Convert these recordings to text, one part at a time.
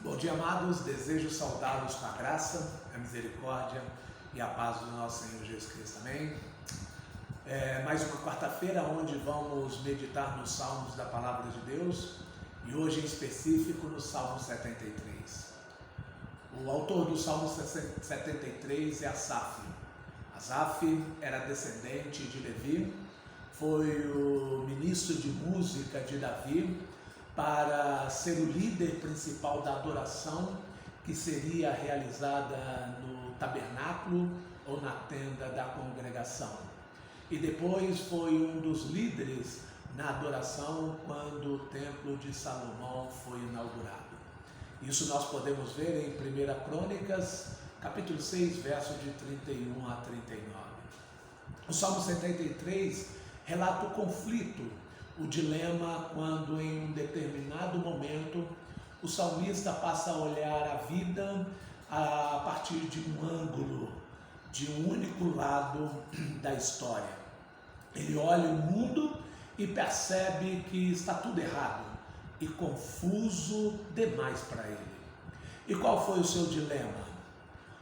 Bom dia, amados. Desejo saudá-los com a graça, a misericórdia e a paz do nosso Senhor Jesus Cristo. Amém? Mais uma quarta-feira onde vamos meditar nos Salmos da Palavra de Deus e hoje em específico no Salmo 73. O autor do Salmo 73 é Asaf. Asaf era descendente de Levi, foi o ministro de música de Davi para ser o líder principal da adoração que seria realizada no tabernáculo ou na tenda da congregação. E depois foi um dos líderes na adoração quando o templo de Salomão foi inaugurado. Isso nós podemos ver em 1 Crônicas, capítulo 6, versos de 31 a 39. O Salmo 73 relata o conflito, o dilema quando em um determinado momento o salmista passa a olhar a vida a partir de um ângulo, de um único lado da história. Ele olha o mundo e percebe que está tudo errado e confuso demais para ele. E qual foi o seu dilema?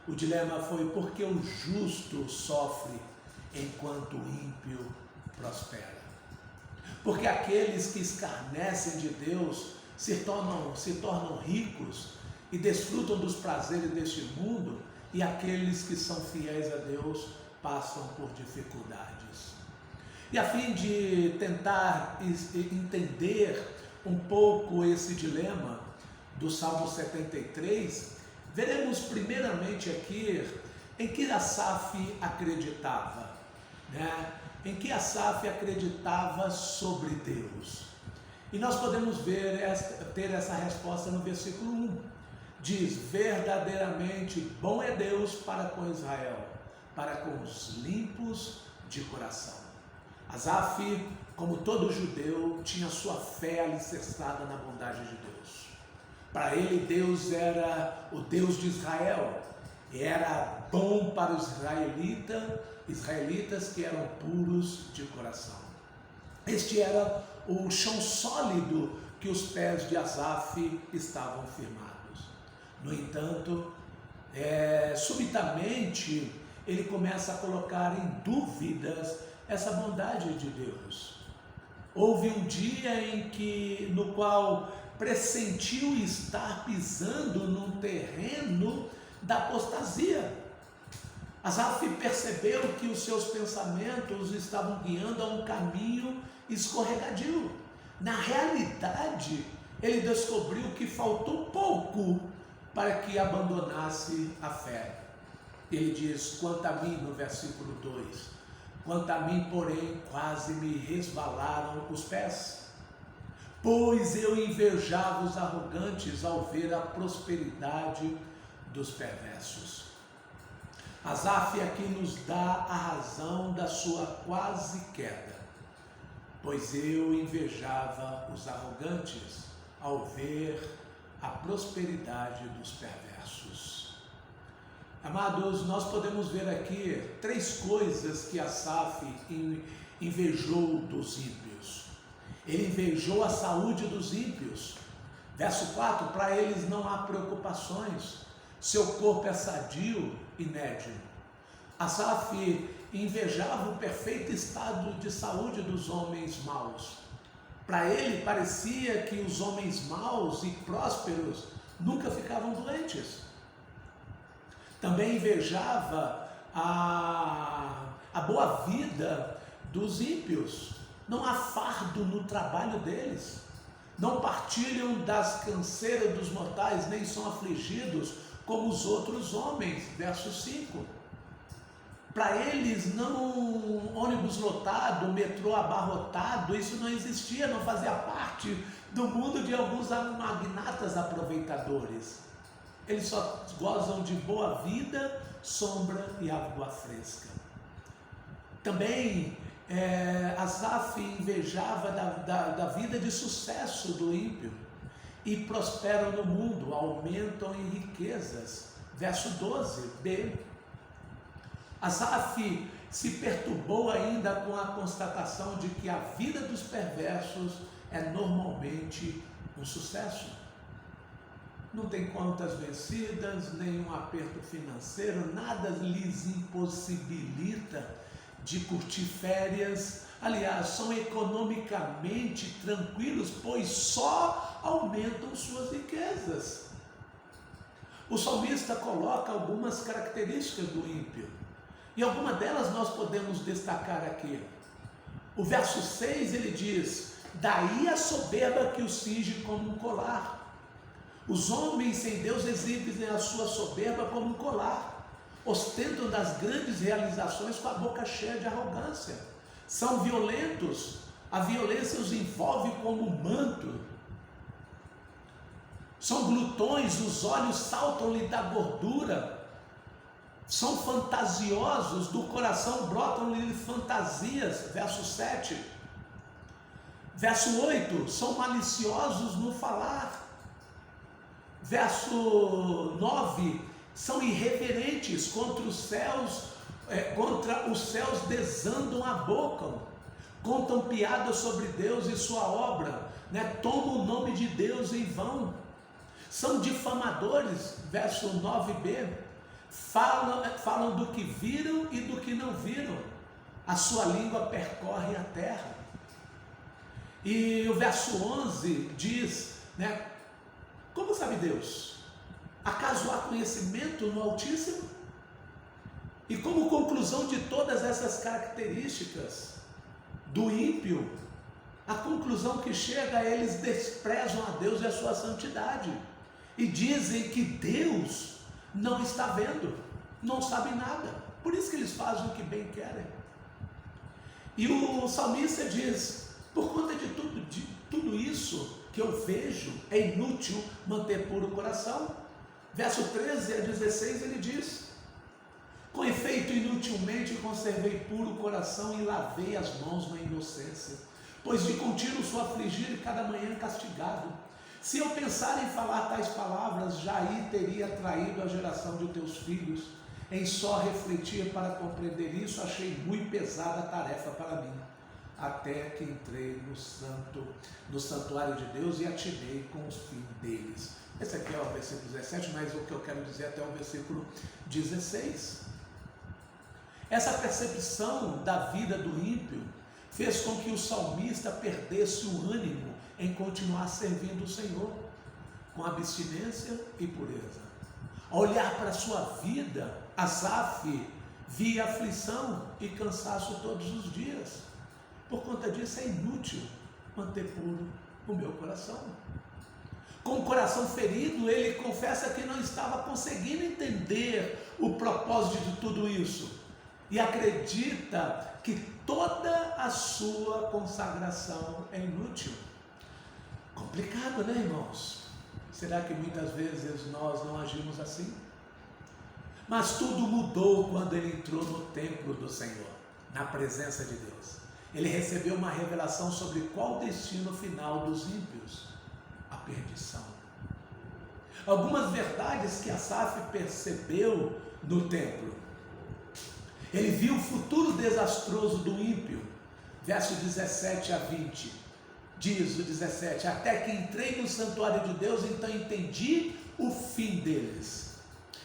O dilema foi porque o justo sofre enquanto o ímpio prospera. Porque aqueles que escarnecem de Deus se tornam ricos e desfrutam dos prazeres deste mundo, e aqueles que são fiéis a Deus passam por dificuldades. E a fim de tentar entender um pouco esse dilema do Salmo 73, veremos primeiramente aqui em que Asaf acreditava, em que Asaf acreditava sobre Deus. E nós podemos ter essa resposta no versículo 1. Diz: verdadeiramente bom é Deus para com Israel, para com os limpos de coração. Asaf, como todo judeu, tinha sua fé alicerçada na bondade de Deus. Para ele, Deus era o Deus de Israel, e era bom para os israelitas que eram puros de coração. Este era o chão sólido que os pés de Asaf estavam firmados. No entanto, subitamente, ele começa a colocar em dúvidas essa bondade de Deus. Houve um dia no qual pressentiu estar pisando num terreno da apostasia. Asaf percebeu que os seus pensamentos estavam guiando a um caminho escorregadio. Na realidade, ele descobriu que faltou pouco para que abandonasse a fé. Ele diz: quanto a mim, no versículo 2, quanto a mim, porém, quase me resvalaram os pés, pois eu invejava os arrogantes ao ver a prosperidade dos perversos. Asaf aqui nos dá a razão da sua quase queda, pois eu invejava os arrogantes ao ver a prosperidade dos perversos. Amados, nós podemos ver aqui três coisas que Asaf invejou dos ímpios. Ele invejou a saúde dos ímpios. Verso 4, para eles não há preocupações, seu corpo é sadio e nédio. Asaf invejava o perfeito estado de saúde dos homens maus. Para ele parecia que os homens maus e prósperos nunca ficavam doentes. Também invejava a boa vida dos ímpios. Não há fardo no trabalho deles. Não partilham das canseiras dos mortais, nem são afligidos como os outros homens. Verso 5. Para eles, não ônibus lotado, metrô abarrotado, isso não existia, não fazia parte do mundo de alguns magnatas aproveitadores. Eles só gozam de boa vida, sombra e água fresca. Também Asaf invejava da vida de sucesso do ímpio, e prosperam no mundo, aumentam em riquezas. Verso 12b. Asaf se perturbou ainda com a constatação de que a vida dos perversos é normalmente um sucesso. não tem contas vencidas, nenhum aperto financeiro, nada lhes impossibilita de curtir férias. Aliás, são economicamente tranquilos, pois só aumentam suas riquezas. O salmista coloca algumas características do ímpio, e algumas delas nós podemos destacar aqui. O verso 6 ele diz: daí a soberba que o cinge como um colar. Os homens sem Deus exibem a sua soberba como um colar, ostentam das grandes realizações com a boca cheia de arrogância. São violentos, a violência os envolve como um manto. São glutões, os olhos saltam-lhe da gordura. São fantasiosos, do coração brotam-lhe fantasias. Verso 7. Verso 8, são maliciosos no falar. Verso 9, são irreverentes, contra os céus desandam a boca, contam piadas sobre Deus e sua obra, tomam o nome de Deus em vão, são difamadores. Verso 9b, falam do que viram e do que não viram, a sua língua percorre a terra. E o verso 11 diz, como sabe Deus? Acaso há conhecimento no Altíssimo? E como conclusão de todas essas características do ímpio, a conclusão que chega, eles desprezam a Deus e a sua santidade, e dizem que Deus não está vendo, não sabe nada, por isso que eles fazem o que bem querem. E o salmista diz: por conta de tudo isso que eu vejo, é inútil manter puro o coração. Verso 13 a 16 ele diz: com efeito, inutilmente conservei puro o coração e lavei as mãos na inocência, pois de contínuo sou afligido e cada manhã castigado. Se eu pensar em falar tais palavras, já aí teria traído a geração de teus filhos. Em só refletir para compreender isso, achei muito pesada a tarefa para mim, até que entrei no santuário de Deus e atinei com os fins deles. Esse aqui é o versículo 17, mas o que eu quero dizer até o versículo 16. Essa percepção da vida do ímpio fez com que o salmista perdesse o ânimo em continuar servindo o Senhor, com abstinência e pureza. Ao olhar para a sua vida, Asaf via aflição e cansaço todos os dias. Por conta disso, é inútil manter puro o meu coração. Com o coração ferido, ele confessa que não estava conseguindo entender o propósito de tudo isso, e acredita que toda a sua consagração é inútil. Complicado, né, irmãos? Será que muitas vezes nós não agimos assim? Mas tudo mudou quando ele entrou no templo do Senhor, na presença de Deus. Ele recebeu uma revelação sobre qual o destino final dos ímpios: a perdição. Algumas verdades que Asaf percebeu no templo. Ele viu o futuro desastroso do ímpio. Verso 17 a 20. Diz o 17: até que entrei no santuário de Deus, então entendi o fim deles.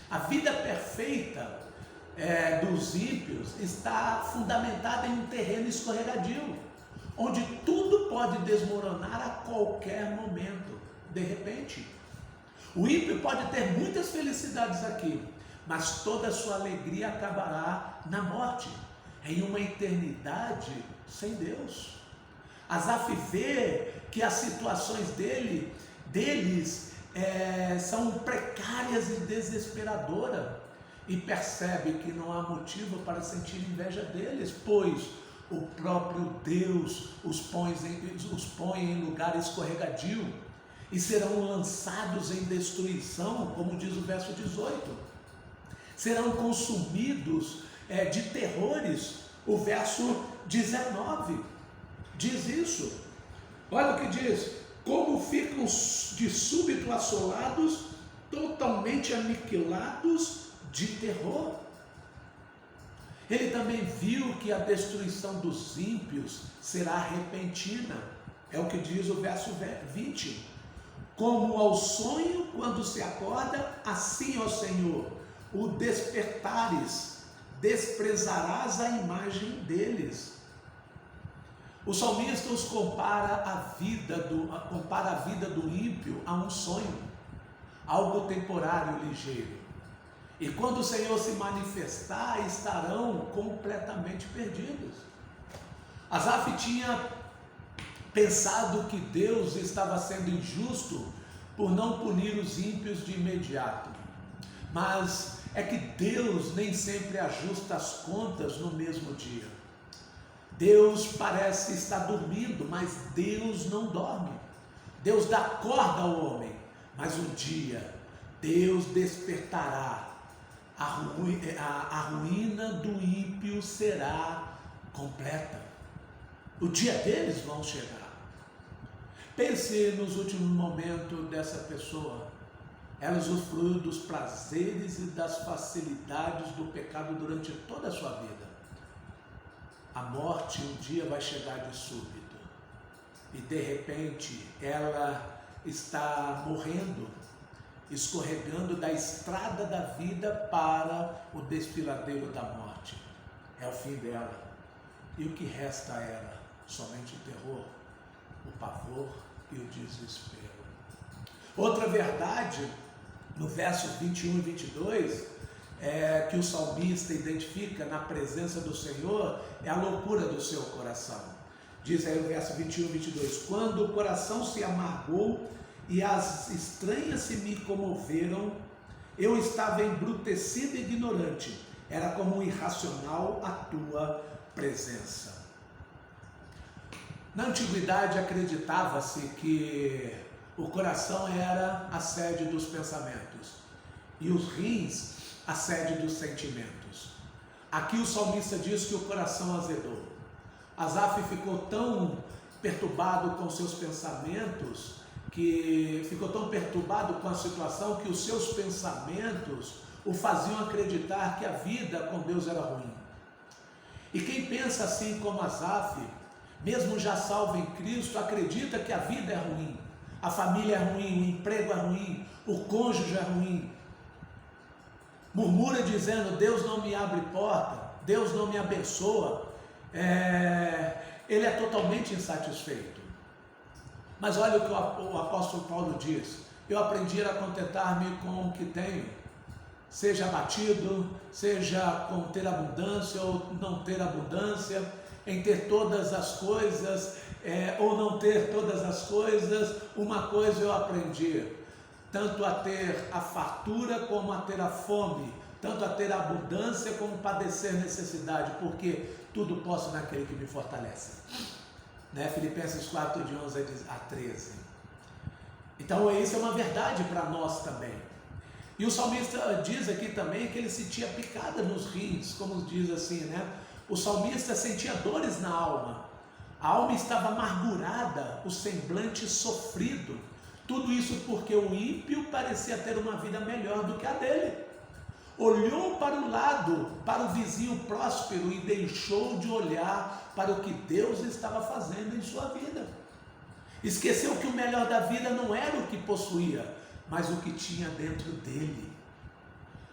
A vida perfeita dos ímpios está fundamentada em um terreno escorregadio, onde tudo pode desmoronar a qualquer momento. De repente, o ímpio pode ter muitas felicidades aqui, mas toda a sua alegria acabará na morte, em uma eternidade sem Deus. Asaf vê que as situações deles são precárias e desesperadoras, e percebe que não há motivo para sentir inveja deles, pois o próprio Deus os põe em lugar escorregadio e serão lançados em destruição, como diz o verso 18. Serão consumidos de terrores. O verso 19 diz isso. Olha o que diz: como ficam de súbito assolados, totalmente aniquilados de terror. Ele também viu que a destruição dos ímpios será repentina. É o que diz o verso 20. Como ao sonho quando se acorda, assim, ó Senhor, o despertares, desprezarás a imagem deles. O salmista os compara a vida do ímpio a um sonho, algo temporário, ligeiro. E quando o Senhor se manifestar, estarão completamente perdidos. Asaf tinha pensado que Deus estava sendo injusto por não punir os ímpios de imediato. Mas é que Deus nem sempre ajusta as contas no mesmo dia. Deus parece estar dormindo, mas Deus não dorme. Deus dá corda ao homem, mas um dia Deus despertará. A ruína do ímpio será completa. O dia deles vão chegar. Pense nos últimos momentos dessa pessoa. Ela usufruiu dos prazeres e das facilidades do pecado durante toda a sua vida. A morte um dia vai chegar de súbito. E de repente ela está morrendo, escorregando da estrada da vida para o desfiladeiro da morte. É o fim dela. E o que resta a ela? Somente o terror, o pavor e o desespero. Outra verdade, no versos 21 e 22, que o salmista identifica na presença do Senhor, é a loucura do seu coração. Diz aí o verso 21 e 22, quando o coração se amargou e as estranhas se me comoveram, eu estava embrutecido e ignorante, era como um irracional a tua presença. Na antiguidade acreditava-se que o coração era a sede dos pensamentos e os rins a sede dos sentimentos. Aqui o salmista diz que o coração azedou. Asaf ficou tão perturbado com seus pensamentos, que ficou tão perturbado com a situação, que os seus pensamentos o faziam acreditar que a vida com Deus era ruim. E quem pensa assim como Asaf, mesmo já salvo em Cristo, acredita que a vida é ruim, a família é ruim, o emprego é ruim, o cônjuge é ruim. Murmura dizendo, Deus não me abre porta, Deus não me abençoa, ele é totalmente insatisfeito. Mas olha o que o apóstolo Paulo diz, eu aprendi a contentar-me com o que tenho, seja abatido, seja com ter abundância ou não ter abundância, em ter todas as coisas ou não ter todas as coisas, uma coisa eu aprendi, tanto a ter a fartura como a ter a fome, tanto a ter a abundância como padecer necessidade, porque tudo posso naquele que me fortalece. Filipenses 4, de 11 a 13. Então isso é uma verdade para nós também. E o salmista diz aqui também que ele sentia picada nos rins, como diz assim, o salmista sentia dores na alma, a alma estava amargurada, o semblante sofrido, tudo isso porque o ímpio parecia ter uma vida melhor do que a dele. Olhou para o lado, para o vizinho próspero e deixou de olhar para o que Deus estava fazendo em sua vida. Esqueceu que o melhor da vida não era o que possuía, mas o que tinha dentro dele.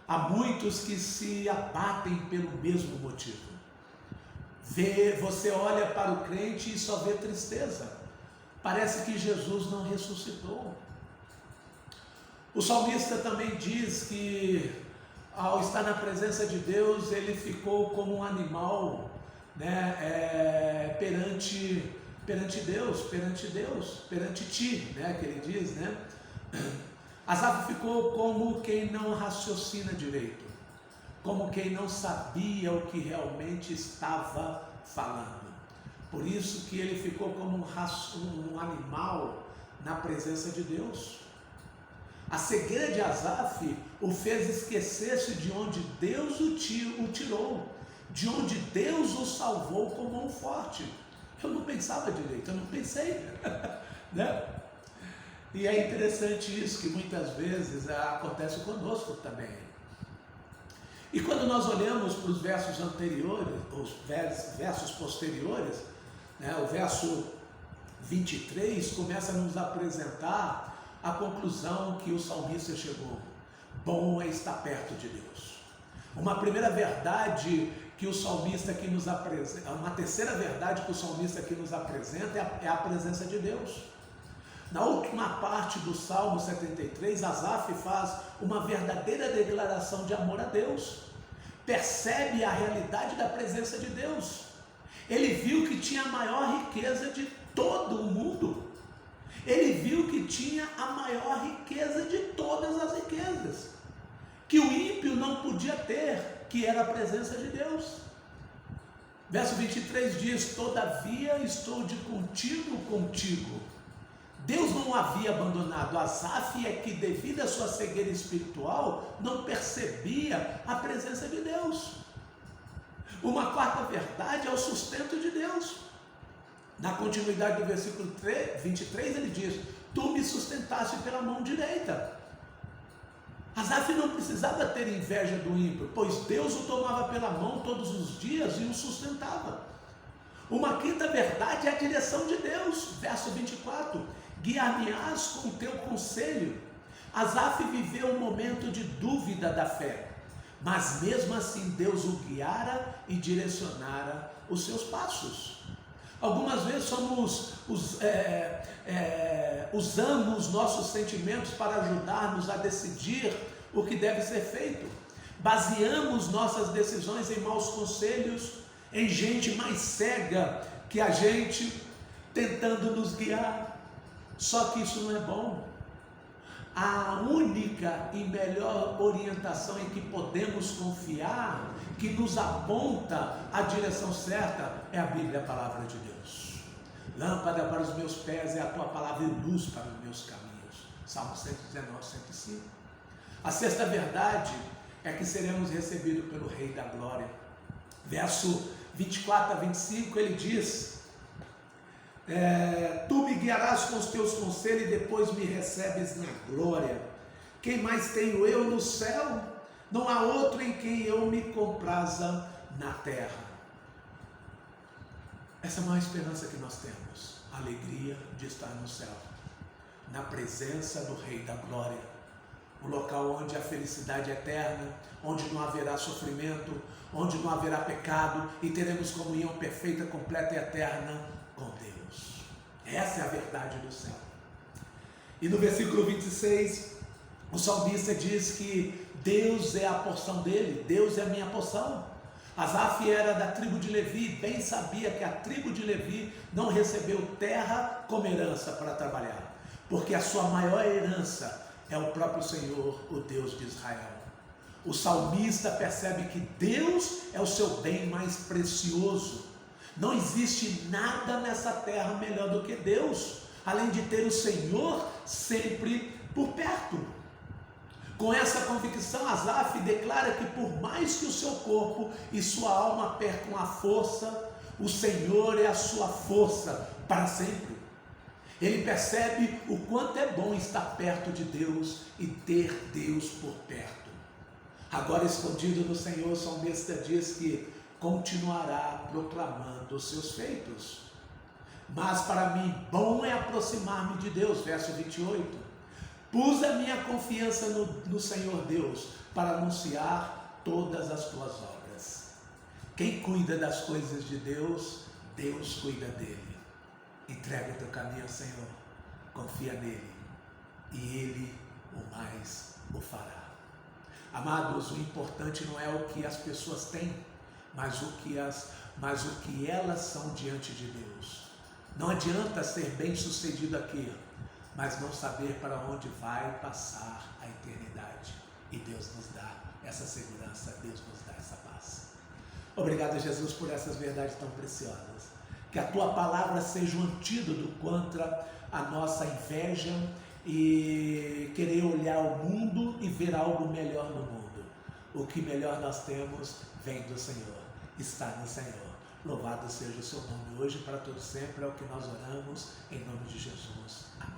Há muitos que se abatem pelo mesmo motivo. Você olha para o crente e só vê tristeza. Parece que Jesus não ressuscitou. O salmista também diz que ao estar na presença de Deus, ele ficou como um animal, perante Deus, perante ti, que ele diz, Asaf ficou como quem não raciocina direito, como quem não sabia o que realmente estava falando. Por isso que ele ficou como um animal na presença de Deus. A cegueira de Asaf o fez esquecer-se de onde Deus o tirou, de onde Deus o salvou com mão forte. Eu não pensava direito, eu não pensei, E é interessante isso, que muitas vezes acontece conosco também. E quando nós olhamos para os versos anteriores, os versos posteriores, o verso 23 começa a nos apresentar a conclusão que o salmista chegou: bom é estar perto de Deus. Uma primeira verdade que o salmista aqui nos apresenta, uma terceira verdade que o salmista aqui nos apresenta é a presença de Deus. Na última parte do Salmo 73, Asaf faz uma verdadeira declaração de amor a Deus. Percebe a realidade da presença de Deus. Ele viu que tinha a maior riqueza de todo o mundo. Ele viu que tinha a maior riqueza de todas as riquezas, que o ímpio não podia ter, que era a presença de Deus. Verso 23 diz: todavia estou de contínuo contigo. Deus não o havia abandonado. Asaf é que, devido à sua cegueira espiritual, não percebia a presença de Deus. Uma quarta verdade é o sustento de Deus. Na continuidade do versículo 23 ele diz: tu me sustentaste pela mão direita. Asaf não precisava ter inveja do ímpio, pois Deus o tomava pela mão todos os dias e o sustentava. Uma quinta verdade é a direção de Deus. Verso 24: guiar-me-ás com o teu conselho. Asaf viveu um momento de dúvida da fé, mas mesmo assim Deus o guiara e direcionara os seus passos. Algumas vezes usamos nossos sentimentos para ajudar-nos a decidir o que deve ser feito. Baseamos nossas decisões em maus conselhos, em gente mais cega que a gente, tentando nos guiar. Só que isso não é bom. A única e melhor orientação em que podemos confiar, que nos aponta a direção certa, é a Bíblia, a palavra de Deus. Lâmpada para os meus pés é a tua palavra e luz para os meus caminhos. Salmo 119, 105. A sexta verdade é que seremos recebidos pelo Rei da Glória. Verso 24 a 25 ele diz: tu me guiarás com os teus conselhos e depois me recebes na glória. Quem mais tenho eu no céu? Não há outro em quem eu me compraza na terra. Essa é a maior esperança que nós temos, a alegria de estar no céu, na presença do Rei da Glória, um local onde a felicidade é eterna, onde não haverá sofrimento, onde não haverá pecado e teremos comunhão perfeita, completa e eterna com Deus. Essa é a verdade do céu. E no versículo 26, o salmista diz que Deus é a porção dele, Deus é a minha porção. Asaf era da tribo de Levi, bem sabia que a tribo de Levi não recebeu terra como herança para trabalhar, porque a sua maior herança é o próprio Senhor, o Deus de Israel. O salmista percebe que Deus é o seu bem mais precioso. Não existe nada nessa terra melhor do que Deus, além de ter o Senhor sempre por perto. Com essa convicção, Asaf declara que por mais que o seu corpo e sua alma percam a força, o Senhor é a sua força para sempre. Ele percebe o quanto é bom estar perto de Deus e ter Deus por perto. Agora, escondido no Senhor, o salmista diz que continuará proclamando os seus feitos. Mas para mim, bom é aproximar-me de Deus, verso 28. Pus a minha confiança no Senhor Deus para anunciar todas as tuas obras. Quem cuida das coisas de Deus, Deus cuida dele. Entrega o teu caminho ao Senhor, confia nele e ele o mais o fará. Amados, o importante não é o que as pessoas têm, mas o que elas são diante de Deus. Não adianta ser bem sucedido aqui, mas não saber para onde vai passar a eternidade. E Deus nos dá essa segurança, Deus nos dá essa paz. Obrigado, Jesus, por essas verdades tão preciosas. Que a tua palavra seja um antídoto contra a nossa inveja e querer olhar o mundo e ver algo melhor no mundo. O que melhor nós temos vem do Senhor, está no Senhor. Louvado seja o seu nome hoje para todo sempre, é o que nós oramos em nome de Jesus. Amém.